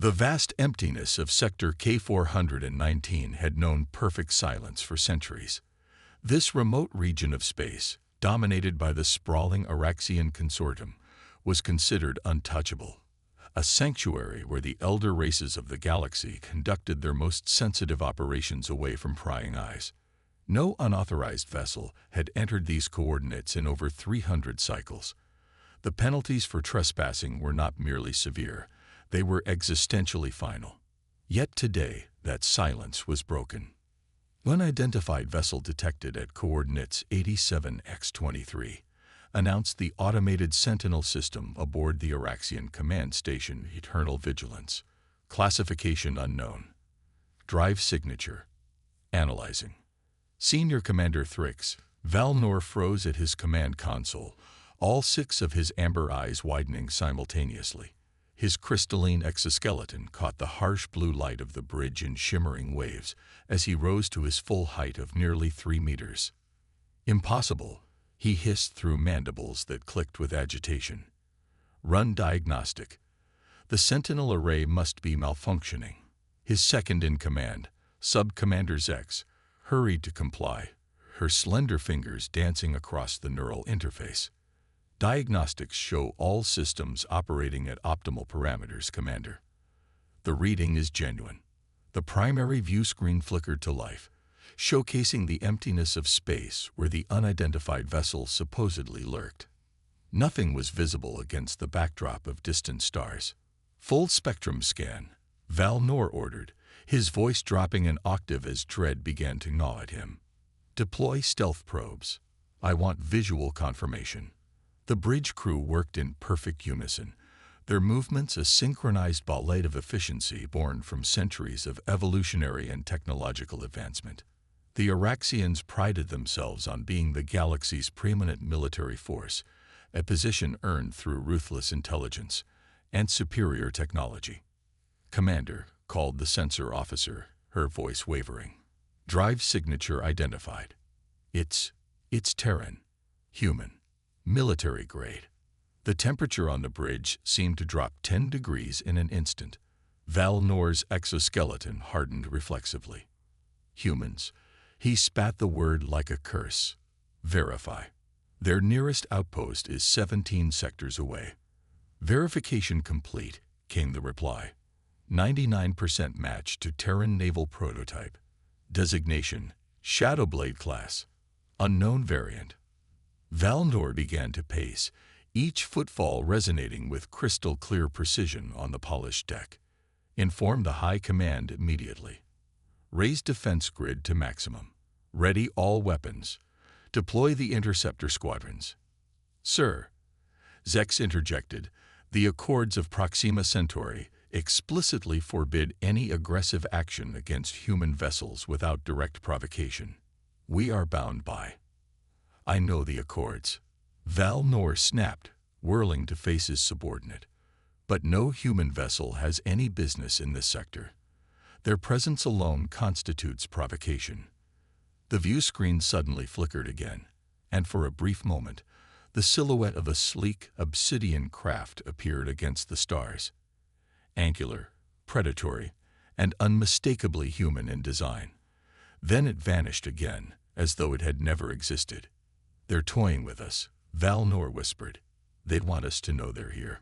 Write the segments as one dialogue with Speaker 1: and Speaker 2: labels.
Speaker 1: The vast emptiness of Sector K419 had known perfect silence for centuries. This remote region of space, dominated by the sprawling Araxian consortium, was considered untouchable, a sanctuary where the elder races of the galaxy conducted their most sensitive operations away from prying eyes. No unauthorized vessel had entered these coordinates in over 300 cycles. The penalties for trespassing were not merely severe, they were existentially final. Yet today, that silence was broken. Unidentified vessel detected at coordinates 87x23 announced the automated Sentinel system aboard the Araxian command station Eternal Vigilance. Classification unknown. Drive signature. Analyzing. Senior Commander Thrix, Valnor froze at his command console, all 6 of his amber eyes widening simultaneously. His crystalline exoskeleton caught the harsh blue light of the bridge in shimmering waves as he rose to his full height of nearly 3 meters. Impossible, he hissed through mandibles that clicked with agitation. Run diagnostic. The Sentinel array must be malfunctioning. His second-in-command, Sub-Commander Zex, hurried to comply, her slender fingers dancing across the neural interface. Diagnostics show all systems operating at optimal parameters, Commander. The reading is genuine. The primary view screen flickered to life, showcasing the emptiness of space where the unidentified vessel supposedly lurked. Nothing was visible against the backdrop of distant stars. Full spectrum scan, Valnor ordered, his voice dropping an octave as dread began to gnaw at him. Deploy stealth probes. I want visual confirmation. The bridge crew worked in perfect unison, their movements a synchronized ballet of efficiency born from centuries of evolutionary and technological advancement. The Araxians prided themselves on being the galaxy's preeminent military force, a position earned through ruthless intelligence and superior technology. Commander, called the sensor officer, her voice wavering. Drive signature identified. It's Terran. Human. Military grade. The temperature on the bridge seemed to drop 10 degrees in an instant. Valnor's exoskeleton hardened reflexively. Humans. He spat the word like a curse. Verify. Their nearest outpost is 17 sectors away. Verification complete, came the reply. 99% match to Terran naval prototype. Designation, Shadowblade class. Unknown variant. Valnor began to pace, each footfall resonating with crystal-clear precision on the polished deck. Inform the High Command immediately. Raise defense grid to maximum. Ready all weapons. Deploy the interceptor squadrons. Sir, Zex interjected, the Accords of Proxima Centauri explicitly forbid any aggressive action against human vessels without direct provocation. We are bound by. I know the Accords. Valnor snapped, whirling to face his subordinate. But no human vessel has any business in this sector. Their presence alone constitutes provocation. The view screen suddenly flickered again, and for a brief moment, the silhouette of a sleek, obsidian craft appeared against the stars. Angular, predatory, and unmistakably human in design. Then it vanished again, as though it had never existed. They're toying with us, Valnor whispered. They'd want us to know they're here.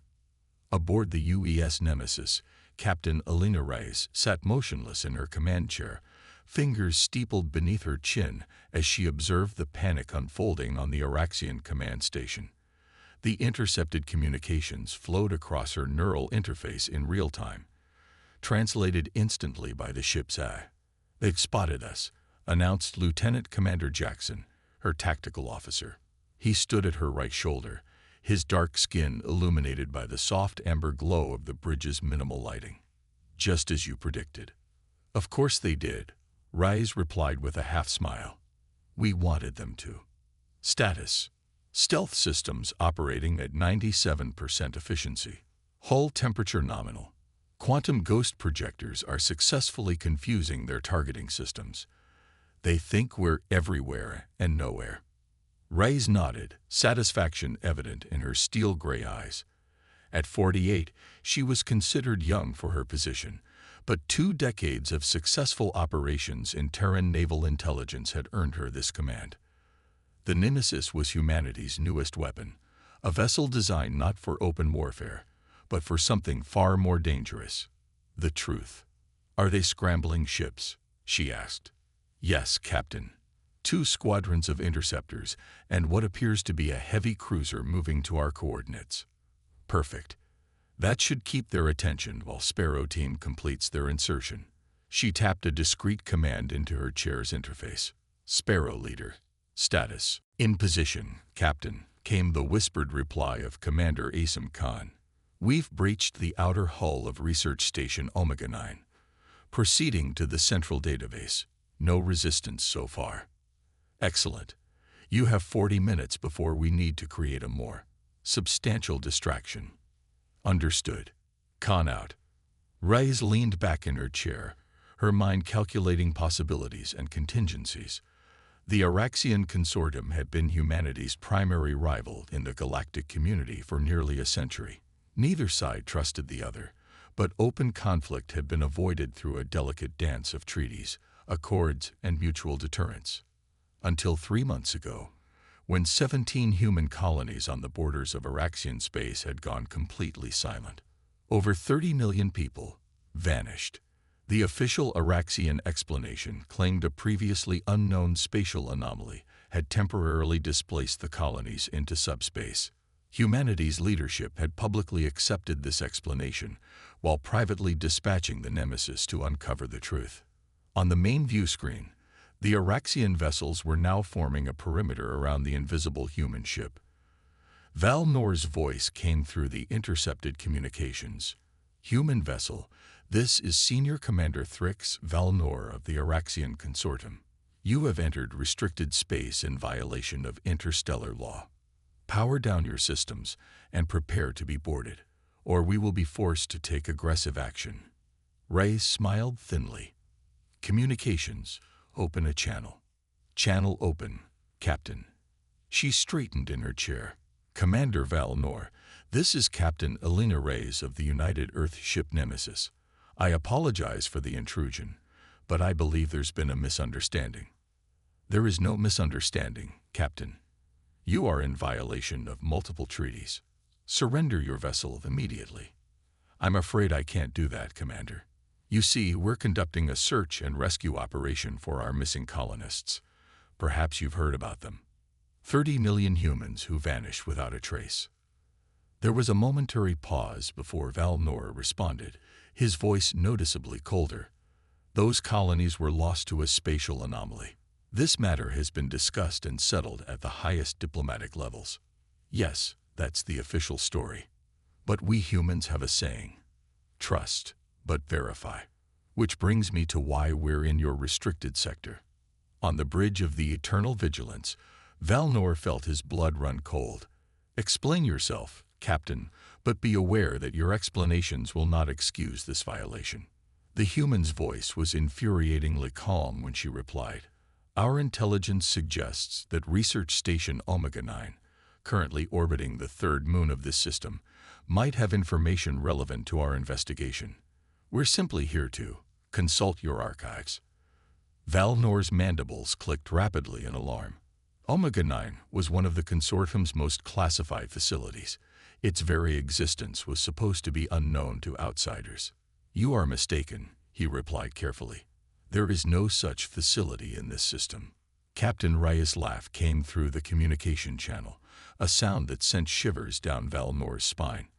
Speaker 1: Aboard the UES Nemesis, Captain Alina Reyes sat motionless in her command chair, fingers steepled beneath her chin as she observed the panic unfolding on the Araxian command station. The intercepted communications flowed across her neural interface in real time, translated instantly by the ship's eye. They've spotted us, announced Lieutenant Commander Jackson, her tactical officer. He stood at her right shoulder, his dark skin illuminated by the soft amber glow of the bridge's minimal lighting. Just as you predicted. Of course they did, Reyes replied with a half-smile. We wanted them to. Status. Stealth systems operating at 97% efficiency. Hull temperature nominal. Quantum ghost projectors are successfully confusing their targeting systems. They think we're everywhere and nowhere. Reyes nodded, satisfaction evident in her steel-gray eyes. At 48, she was considered young for her position, but 2 decades of successful operations in Terran naval intelligence had earned her this command. The Nemesis was humanity's newest weapon, a vessel designed not for open warfare, but for something far more dangerous: the truth. "Are they scrambling ships?" she asked. "Yes, Captain. 2 squadrons of interceptors and what appears to be a heavy cruiser moving to our coordinates." "Perfect. That should keep their attention while Sparrow Team completes their insertion." She tapped a discrete command into her chair's interface. "Sparrow Leader. Status. In position, Captain," came the whispered reply of Commander Asim Khan. "We've breached the outer hull of Research Station Omega 9. Proceeding to the central database. No resistance so far." "Excellent. You have 40 minutes before we need to create a more substantial distraction." "Understood." Khan out. Reyes leaned back in her chair, her mind calculating possibilities and contingencies. The Araxian Consortium had been humanity's primary rival in the galactic community for nearly a century. Neither side trusted the other, but open conflict had been avoided through a delicate dance of treaties, accords, and mutual deterrence. Until 3 months ago, when 17 human colonies on the borders of Araxian space had gone completely silent. Over 30 million people vanished. The official Araxian explanation claimed a previously unknown spatial anomaly had temporarily displaced the colonies into subspace. Humanity's leadership had publicly accepted this explanation, while privately dispatching the Nemesis to uncover the truth. On the main view screen, the Araxian vessels were now forming a perimeter around the invisible human ship. Val Nor's voice came through the intercepted communications. "Human vessel, this is Senior Commander Thrix Val Nor of the Araxian Consortium. You have entered restricted space in violation of interstellar law. Power down your systems and prepare to be boarded, or we will be forced to take aggressive action." Ray smiled thinly. "Communications, open a channel." "Channel open, Captain." She straightened in her chair. "Commander Val Nor, this is Captain Elena Reyes of the United Earth ship Nemesis. I apologize for the intrusion, but I believe there's been a misunderstanding." "There is no misunderstanding, Captain. You are in violation of multiple treaties. Surrender your vessel immediately." "I'm afraid I can't do that, Commander. You see, we're conducting a search and rescue operation for our missing colonists. Perhaps you've heard about them. 30 million humans who vanished without a trace." There was a momentary pause before Val Nor responded, his voice noticeably colder. "Those colonies were lost to a spatial anomaly. This matter has been discussed and settled at the highest diplomatic levels." "Yes, that's the official story. But we humans have a saying: trust, but verify. Which brings me to why we're in your restricted sector." On the bridge of the eternal vigilance, Val Nor felt his blood run cold. "Explain yourself, Captain, but be aware that your explanations will not excuse this violation." The human's voice was infuriatingly calm when she replied. "Our intelligence suggests that Research Station Omega 9, currently orbiting the 3rd moon of this system, might have information relevant to our investigation. We're simply here to consult your archives." Val Nor's mandibles clicked rapidly in alarm. Omega 9 was one of the Consortium's most classified facilities. Its very existence was supposed to be unknown to outsiders. "You are mistaken," he replied carefully. "There is no such facility in this system." Captain Reyes' laugh came through the communication channel, a sound that sent shivers down Val Nor's spine.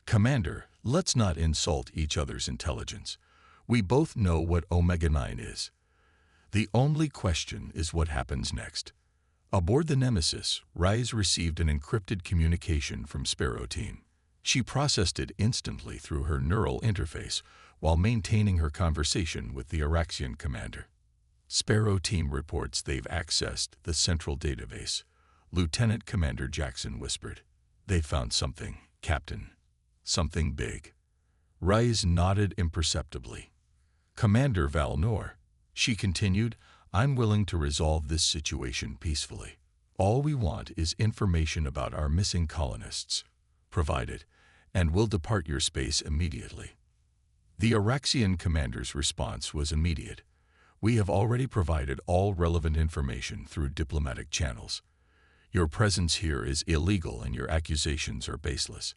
Speaker 1: "Commander, let's not insult each other's intelligence. We both know what Omega 9 is. The only question is what happens next." Aboard the Nemesis, Reyes received an encrypted communication from Sparrow Team. She processed it instantly through her neural interface while maintaining her conversation with the Araxian commander. "Sparrow Team reports they've accessed the central database," Lieutenant Commander Jackson whispered. "They found something, Captain. Something big." Reyes nodded imperceptibly. "Commander Val Nor," she continued, "I'm willing to resolve this situation peacefully. All we want is information about our missing colonists. Provided and will depart your space immediately. The Araxian commander's response was immediate. We have already provided all relevant information through diplomatic channels. Your presence here is illegal and your accusations are baseless.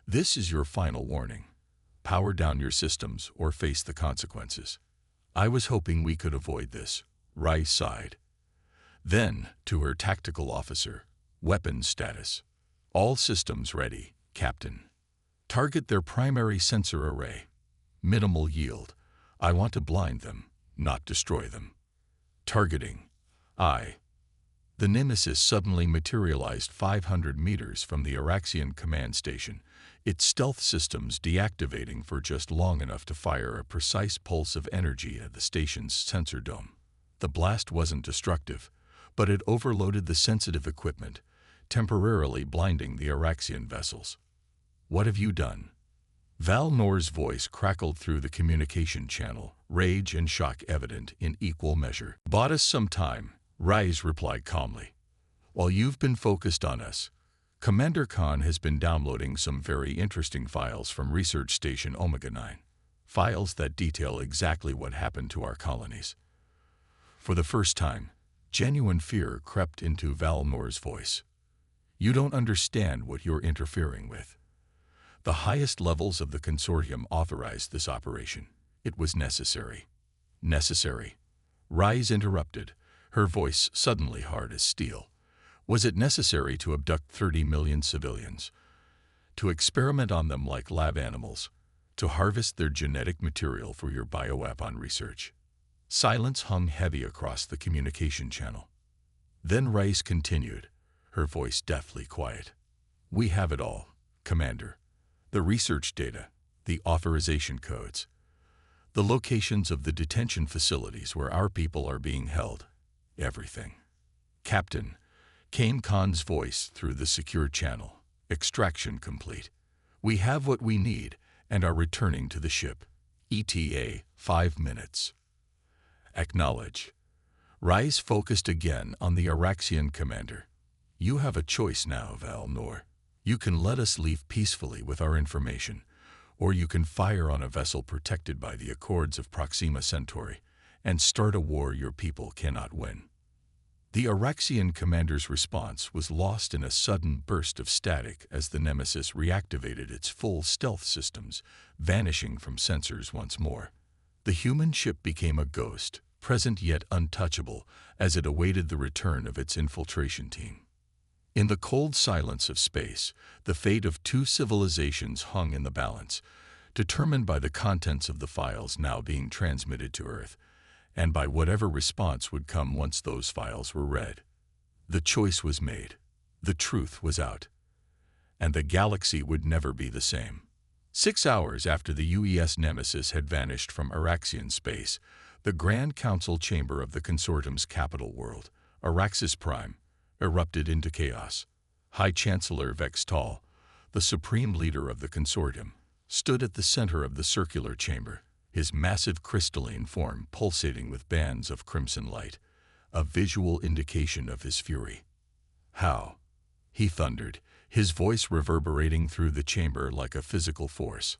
Speaker 1: This is your final warning. Power down your systems or face the consequences. I was hoping we could avoid this, Rice sighed. Then, to her tactical officer, weapons status. All systems ready, Captain. Target their primary sensor array. Minimal yield. I want to blind them, not destroy them. Targeting. I. The Nemesis suddenly materialized 500 meters from the Araxian command station, its stealth systems deactivating for just long enough to fire a precise pulse of energy at the station's sensor dome. The blast wasn't destructive, but it overloaded the sensitive equipment, temporarily blinding the Araxian vessels. What have you done? Val Nor's voice crackled through the communication channel, rage and shock evident in equal measure. Bought us some time, Rise replied calmly. While you've been focused on us, Commander Khan has been downloading some very interesting files from Research Station Omega-9. Files that detail exactly what happened to our colonies. For the first time, genuine fear crept into Val Nor's voice. You don't understand what you're interfering with. The highest levels of the consortium authorized this operation. It was necessary. Necessary. Rise interrupted, her voice suddenly hard as steel. Was it necessary to abduct 30 million civilians? To experiment on them like lab animals? To harvest their genetic material for your bioweapon research? Silence hung heavy across the communication channel. Then Rice continued, her voice deathly quiet. We have it all, Commander. The research data, the authorization codes, the locations of the detention facilities where our people are being held. Everything. Captain, came Khan's voice through the secure channel. Extraction complete. We have what we need and are returning to the ship. ETA, 5 minutes. Acknowledge. Rise focused again on the Araxian commander. You have a choice now, Val Nor. You can let us leave peacefully with our information, or you can fire on a vessel protected by the Accords of Proxima Centauri and start a war your people cannot win. The Araxian commander's response was lost in a sudden burst of static as the Nemesis reactivated its full stealth systems, vanishing from sensors once more. The human ship became a ghost, present yet untouchable, as it awaited the return of its infiltration team. In the cold silence of space, the fate of two civilizations hung in the balance, determined by the contents of the files now being transmitted to Earth, and by whatever response would come once those files were read. The choice was made. The truth was out. And the galaxy would never be the same. 6 hours after the UES Nemesis had vanished from Araxian space, the Grand Council chamber of the consortium's capital world, Araxis Prime, erupted into chaos. High Chancellor Vextal, the supreme leader of the consortium, stood at the center of the circular chamber, his massive crystalline form pulsating with bands of crimson light, a visual indication of his fury. How? He thundered, his voice reverberating through the chamber like a physical force.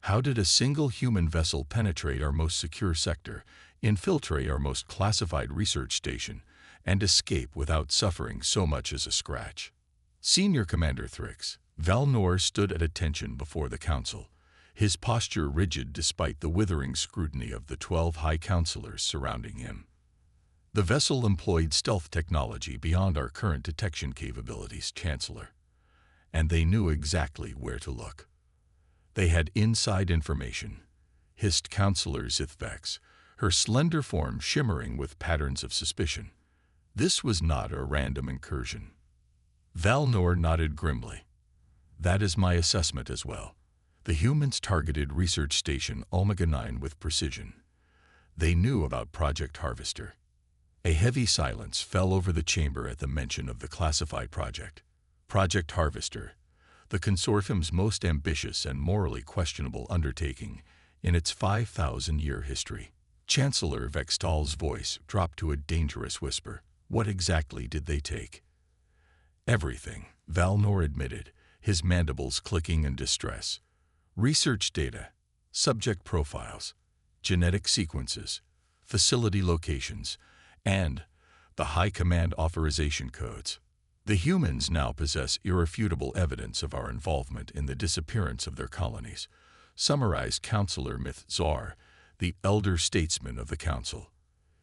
Speaker 1: How did a single human vessel penetrate our most secure sector, infiltrate our most classified research station, and escape without suffering so much as a scratch? Senior Commander Thrix, Val Nor stood at attention before the council, his posture rigid despite the withering scrutiny of the 12 high counselors surrounding him. The vessel employed stealth technology beyond our current detection capabilities, Chancellor, and they knew exactly where to look. They had inside information, hissed Counselor Zithvex, her slender form shimmering with patterns of suspicion. This was not a random incursion. Val Nor nodded grimly. That is my assessment as well. The humans targeted Research Station Omega-9 with precision. They knew about Project Harvester. A heavy silence fell over the chamber at the mention of the classified project. Project Harvester, the consortium's most ambitious and morally questionable undertaking in its 5,000-year history. Chancellor Vextal's voice dropped to a dangerous whisper. What exactly did they take? Everything, Val Nor admitted, his mandibles clicking in distress. Research data, subject profiles, genetic sequences, facility locations, and the High Command authorization codes. The humans now possess irrefutable evidence of our involvement in the disappearance of their colonies, summarized Counselor Myth-Zar, the elder statesman of the Council.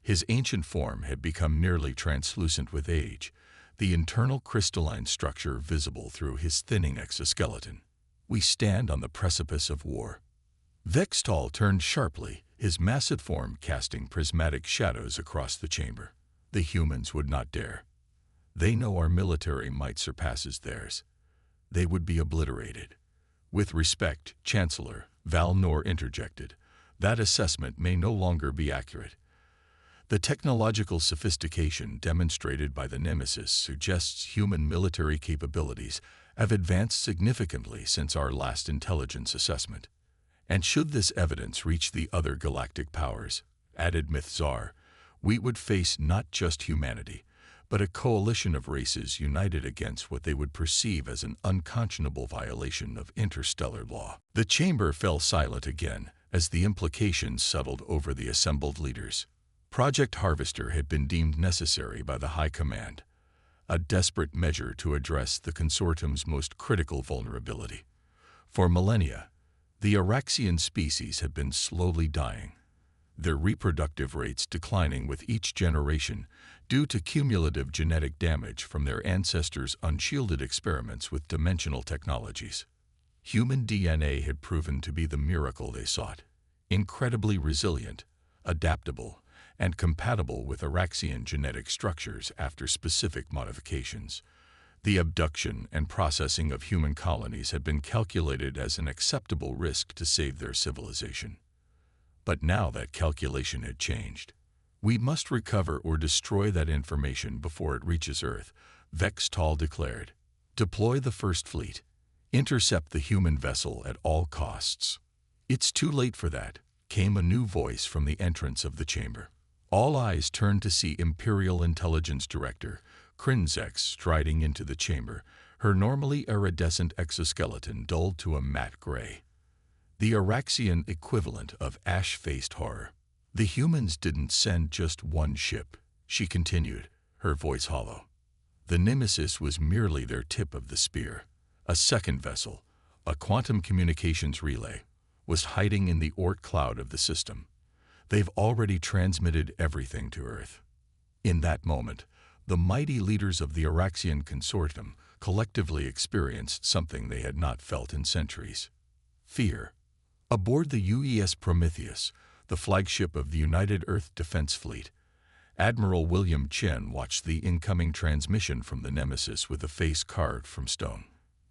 Speaker 1: His ancient form had become nearly translucent with age, the internal crystalline structure visible through his thinning exoskeleton. We stand on the precipice of war. Vextal turned sharply, his massive form casting prismatic shadows across the chamber. The humans would not dare. They know our military might surpasses theirs. They would be obliterated. With respect, Chancellor, Val Nor interjected, that assessment may no longer be accurate. The technological sophistication demonstrated by the Nemesis suggests human military capabilities have advanced significantly since our last intelligence assessment. And should this evidence reach the other galactic powers, added Myth-Zar, we would face not just humanity, but a coalition of races united against what they would perceive as an unconscionable violation of interstellar law. The chamber fell silent again as the implications settled over the assembled leaders. Project Harvester had been deemed necessary by the High Command, a desperate measure to address the consortium's most critical vulnerability. For millennia, the Araxian species had been slowly dying, their reproductive rates declining with each generation due to cumulative genetic damage from their ancestors' unshielded experiments with dimensional technologies. Human DNA had proven to be the miracle they sought, incredibly resilient, adaptable, and compatible with Araxian genetic structures after specific modifications. The abduction and processing of human colonies had been calculated as an acceptable risk to save their civilization. But now that calculation had changed. We must recover or destroy that information before it reaches Earth, Vextal declared. Deploy the First Fleet. Intercept the human vessel at all costs. It's too late for that, came a new voice from the entrance of the chamber. All eyes turned to see Imperial Intelligence Director Krinzek striding into the chamber, her normally iridescent exoskeleton dulled to a matte gray. The Araxian equivalent of ash-faced horror. The humans didn't send just one ship, she continued, her voice hollow. The Nemesis was merely their tip of the spear. A second vessel, a quantum communications relay, was hiding in the Oort cloud of the system. They've already transmitted everything to Earth. In that moment, the mighty leaders of the Araxian consortium collectively experienced something they had not felt in centuries. Fear. Aboard the UES Prometheus, the flagship of the United Earth Defense Fleet, Admiral William Chen watched the incoming transmission from the Nemesis with a face carved from stone.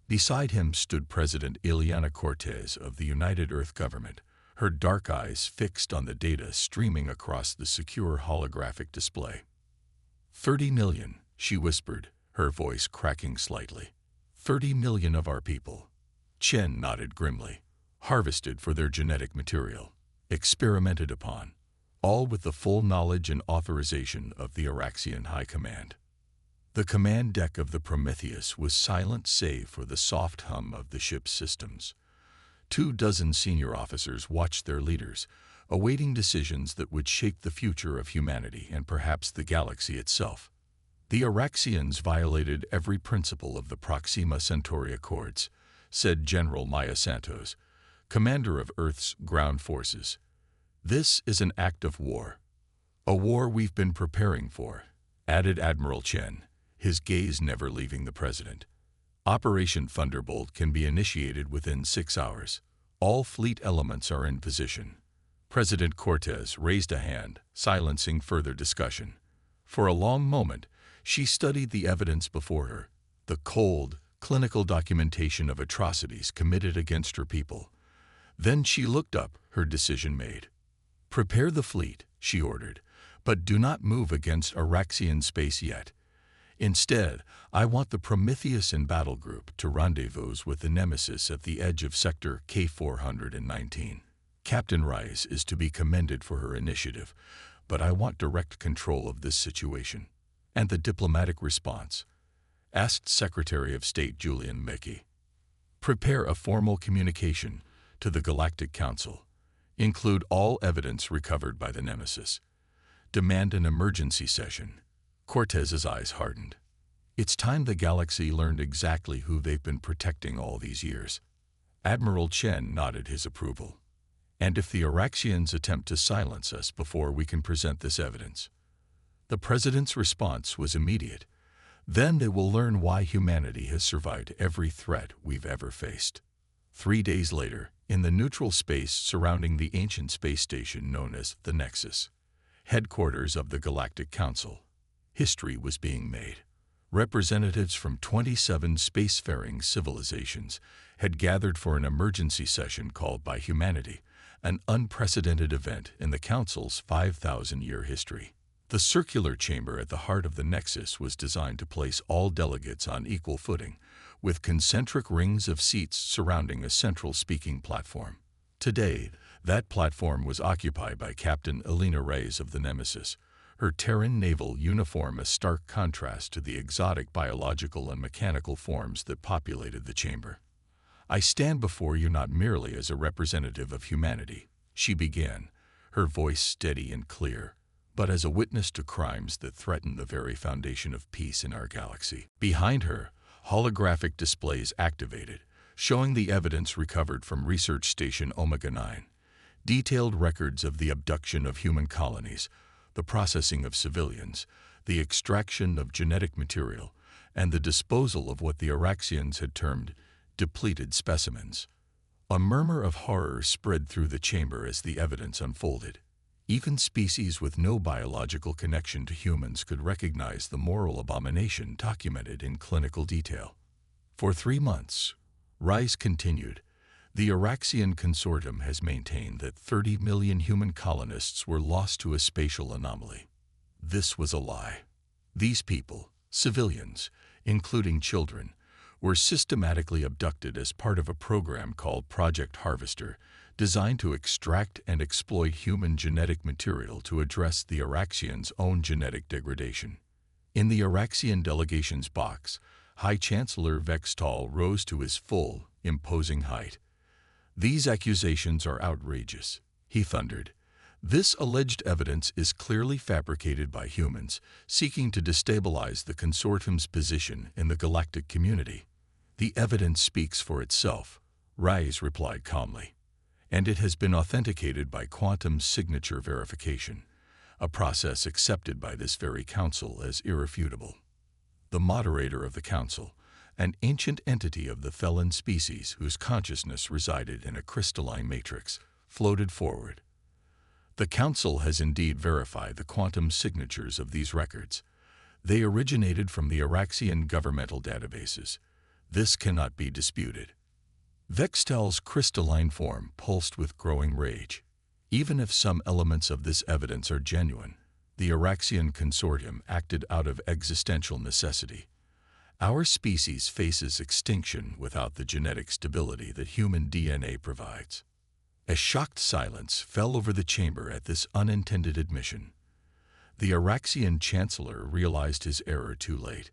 Speaker 1: Beside him stood President Ileana Cortez of the United Earth Government, her dark eyes fixed on the data streaming across the secure holographic display. 30 million, she whispered, her voice cracking slightly. 30 million of our people. Chen nodded grimly. Harvested for their genetic material, experimented upon, all with the full knowledge and authorization of the Araxian High Command. The command deck of the Prometheus was silent save for the soft hum of the ship's systems. 24 senior officers watched their leaders, awaiting decisions that would shape the future of humanity and perhaps the galaxy itself. The Araxians violated every principle of the Proxima Centauri Accords, said General Maya Santos, commander of Earth's ground forces. This is an act of war. A war we've been preparing for, added Admiral Chen, his gaze never leaving the president. Operation Thunderbolt can be initiated within 6 hours. All fleet elements are in position. President Cortez raised a hand, silencing further discussion. For a long moment, she studied the evidence before her, the cold, clinical documentation of atrocities committed against her people. Then she looked up, her decision made. Prepare the fleet, she ordered, but do not move against Araxian space yet. Instead, I want the Prometheus and Battle Group to rendezvous with the Nemesis at the edge of Sector K419. Captain Rice is to be commended for her initiative, but I want direct control of this situation. And the diplomatic response? Asked Secretary of State Julian Mickey. Prepare a formal communication to the Galactic Council. Include all evidence recovered by the Nemesis. Demand an emergency session. Cortez's eyes hardened. It's time the galaxy learned exactly who they've been protecting all these years. Admiral Chen nodded his approval. And if the Araxians attempt to silence us before we can present this evidence? The President's response was immediate. Then they will learn why humanity has survived every threat we've ever faced. 3 days later, in the neutral space surrounding the ancient space station known as the Nexus, headquarters of the Galactic Council, history was being made. Representatives from 27 spacefaring civilizations had gathered for an emergency session called by humanity, an unprecedented event in the Council's 5,000-year history. The circular chamber at the heart of the Nexus was designed to place all delegates on equal footing, with concentric rings of seats surrounding a central speaking platform. Today, that platform was occupied by Captain Elena Reyes of the Nemesis, her Terran naval uniform a stark contrast to the exotic biological and mechanical forms that populated the chamber. "I stand before you not merely as a representative of humanity," she began, her voice steady and clear, "but as a witness to crimes that threaten the very foundation of peace in our galaxy." Behind her, holographic displays activated, showing the evidence recovered from Research Station Omega-9, detailed records of the abduction of human colonies, the processing of civilians, the extraction of genetic material, and the disposal of what the Araxians had termed depleted specimens. A murmur of horror spread through the chamber as the evidence unfolded. Even species with no biological connection to humans could recognize the moral abomination documented in clinical detail. For 3 months, Rice continued, the Araxian Consortium has maintained that 30 million human colonists were lost to a spatial anomaly. This was a lie. These people, civilians, including children, were systematically abducted as part of a program called Project Harvester, designed to extract and exploit human genetic material to address the Araxians' own genetic degradation. In the Araxian delegation's box, High Chancellor Vextal rose to his full, imposing height. "These accusations are outrageous," he thundered. "This alleged evidence is clearly fabricated by humans seeking to destabilize the Consortium's position in the galactic community." "The evidence speaks for itself," Rice replied calmly, "and it has been authenticated by quantum signature verification, a process accepted by this very council as irrefutable." The moderator of the council, an ancient entity of the felon species whose consciousness resided in a crystalline matrix, floated forward. "The council has indeed verified the quantum signatures of these records. They originated from the Araxian governmental databases. This cannot be disputed." Vextal's crystalline form pulsed with growing rage. "Even if some elements of this evidence are genuine, the Araxian Consortium acted out of existential necessity. Our species faces extinction without the genetic stability that human DNA provides." A shocked silence fell over the chamber at this unintended admission. The Araxian Chancellor realized his error too late.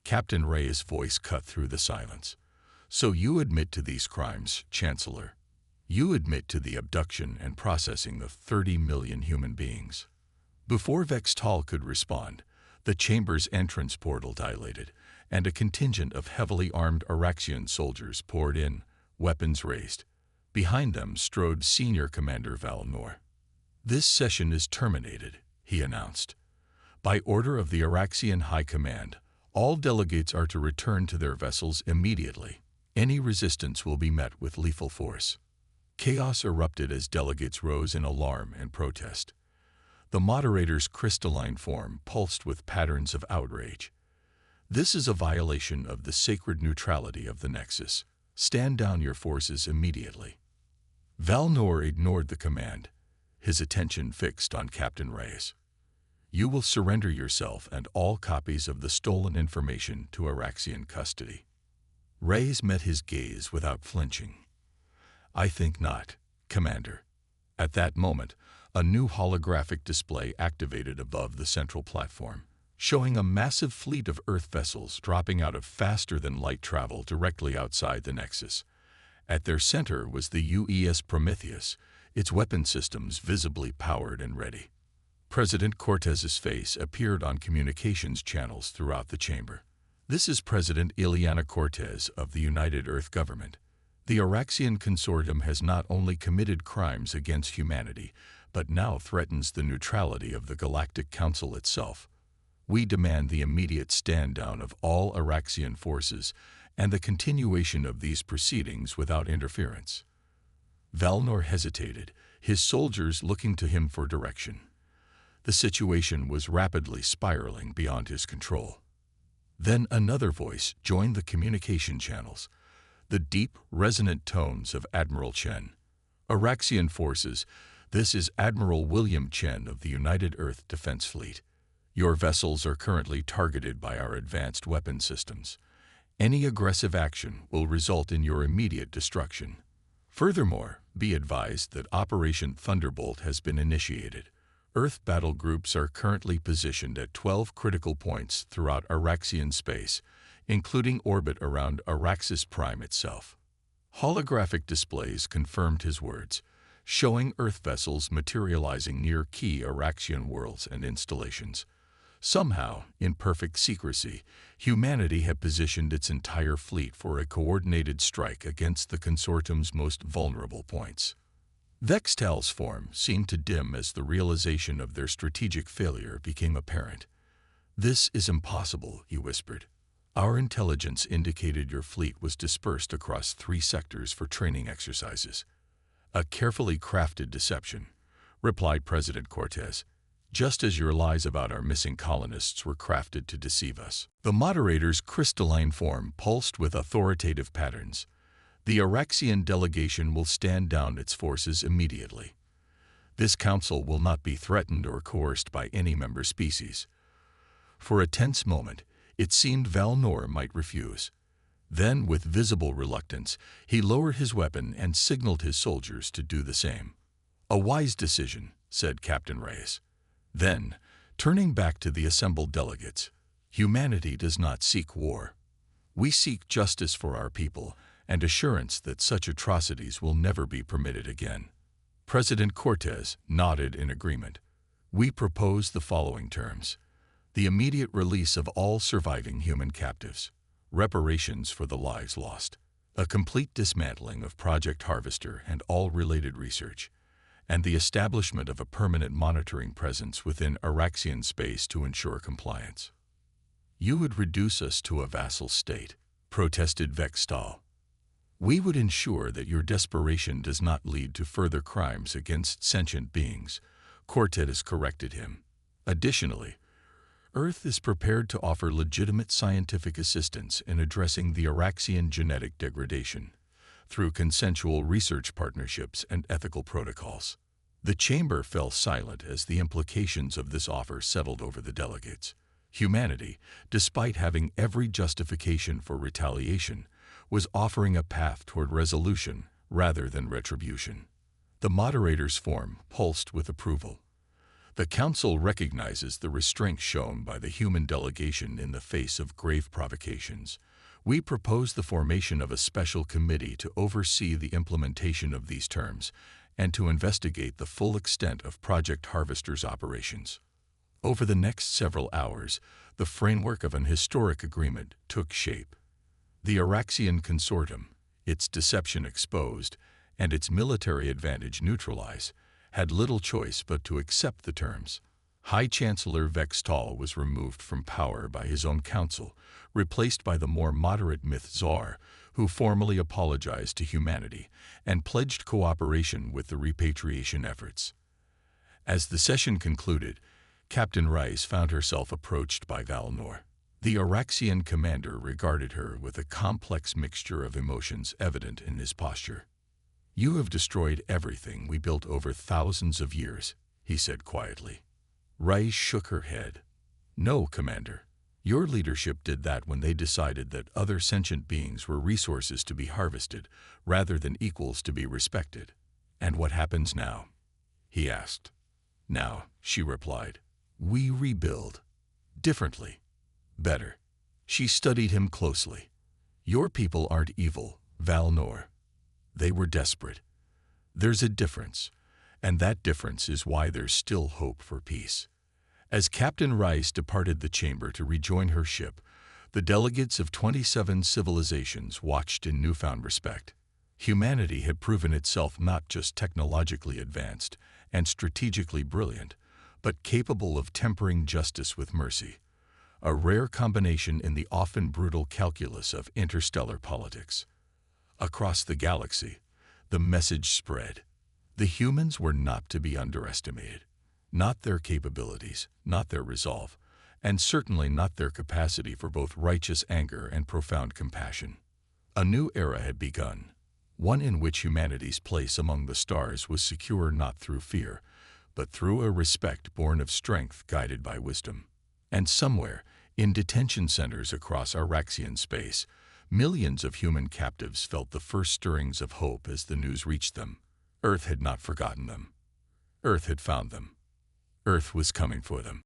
Speaker 1: Captain Rey's voice cut through the silence. "So you admit to these crimes, Chancellor? You admit to the abduction and processing of 30 million human beings?" Before Vextal could respond, the chamber's entrance portal dilated, and a contingent of heavily armed Araxian soldiers poured in, weapons raised. Behind them strode Senior Commander Valnor. "This session is terminated," he announced. "By order of the Araxian High Command, all delegates are to return to their vessels immediately. Any resistance will be met with lethal force." Chaos erupted as delegates rose in alarm and protest. The moderator's crystalline form pulsed with patterns of outrage. "This is a violation of the sacred neutrality of the Nexus. Stand down your forces immediately." Valnor ignored the command, his attention fixed on Captain Reyes. "You will surrender yourself and all copies of the stolen information to Araxian custody." Reyes met his gaze without flinching. "I think not, Commander." At that moment, a new holographic display activated above the central platform. showing a massive fleet of Earth vessels dropping out of faster-than-light travel directly outside the Nexus. At their center was the UES Prometheus, its weapon systems visibly powered and ready. President Cortez's face appeared on communications channels throughout the chamber. "This is President Ileana Cortez of the United Earth Government. The Araxian Consortium has not only committed crimes against humanity, but now threatens the neutrality of the Galactic Council itself. We demand the immediate stand-down of all Araxian forces and the continuation of these proceedings without interference." Valnor hesitated, his soldiers looking to him for direction. The situation was rapidly spiraling beyond his control. Then another voice joined the communication channels, the deep, resonant tones of Admiral Chen. "Araxian forces, this is Admiral William Chen of the United Earth Defense Fleet. Your vessels are currently targeted by our advanced weapon systems. Any aggressive action will result in your immediate destruction. Furthermore, be advised that Operation Thunderbolt has been initiated. Earth battle groups are currently positioned at 12 critical points throughout Araxian space, including orbit around Araxis Prime itself." Holographic displays confirmed his words, showing Earth vessels materializing near key Araxian worlds and installations. Somehow, in perfect secrecy, humanity had positioned its entire fleet for a coordinated strike against the Consortium's most vulnerable points. Vextal's form seemed to dim as the realization of their strategic failure became apparent. "This is impossible," he whispered. "Our intelligence indicated your fleet was dispersed across 3 sectors for training exercises." "A carefully crafted deception," replied President Cortez, "just as your lies about our missing colonists were crafted to deceive us." The moderator's crystalline form pulsed with authoritative patterns. "The Araxian delegation will stand down its forces immediately. This council will not be threatened or coerced by any member species." For a tense moment, it seemed Valnor might refuse. Then, with visible reluctance, he lowered his weapon and signaled his soldiers to do the same. "A wise decision," said Captain Reyes. Then, turning back to the assembled delegates, "Humanity does not seek war. We seek justice for our people and assurance that such atrocities will never be permitted again." President Cortez nodded in agreement. "We propose the following terms: the immediate release of all surviving human captives, reparations for the lives lost, a complete dismantling of Project Harvester and all related research, and the establishment of a permanent monitoring presence within Araxian space to ensure compliance." "You would reduce us to a vassal state," protested Vextal. "We would ensure that your desperation does not lead to further crimes against sentient beings," Cortez corrected him. "Additionally, Earth is prepared to offer legitimate scientific assistance in addressing the Araxian genetic degradation through consensual research partnerships and ethical protocols." The chamber fell silent as the implications of this offer settled over the delegates. Humanity, despite having every justification for retaliation, was offering a path toward resolution rather than retribution. The moderator's form pulsed with approval. "The Council recognizes the restraint shown by the human delegation in the face of grave provocations. We propose the formation of a special committee to oversee the implementation of these terms and to investigate the full extent of Project Harvester's operations." Over the next several hours, the framework of an historic agreement took shape. The Araxian Consortium, its deception exposed and its military advantage neutralized, had little choice but to accept the terms. High Chancellor Vextal was removed from power by his own council, replaced by the more moderate Myth Czar, who formally apologized to humanity and pledged cooperation with the repatriation efforts. As the session concluded, Captain Rice found herself approached by Valnor. The Araxian commander regarded her with a complex mixture of emotions evident in his posture. "You have destroyed everything we built over thousands of years," he said quietly. Rice shook her head. "No, Commander. Your leadership did that when they decided that other sentient beings were resources to be harvested rather than equals to be respected." "And what happens now?" he asked. "Now," she replied, "we rebuild. differently, better. She studied him closely. Your people aren't evil, Valnor. They were desperate. There's a difference, and that difference is why there's still hope for peace. As Captain Rice departed the chamber to rejoin her ship, the delegates of 27 civilizations watched in newfound respect. Humanity had proven itself not just technologically advanced and strategically brilliant, but capable of tempering justice with mercy, a rare combination in the often brutal calculus of interstellar politics. Across the galaxy, the message spread. The humans were not to be underestimated. Not their capabilities, not their resolve, and certainly not their capacity for both righteous anger and profound compassion. A new era had begun, one in which humanity's place among the stars was secure not through fear, but through a respect born of strength guided by wisdom. And somewhere, in detention centers across Araxian space, millions of human captives felt the first stirrings of hope as the news reached them. Earth had not forgotten them. Earth had found them. Earth was coming for them.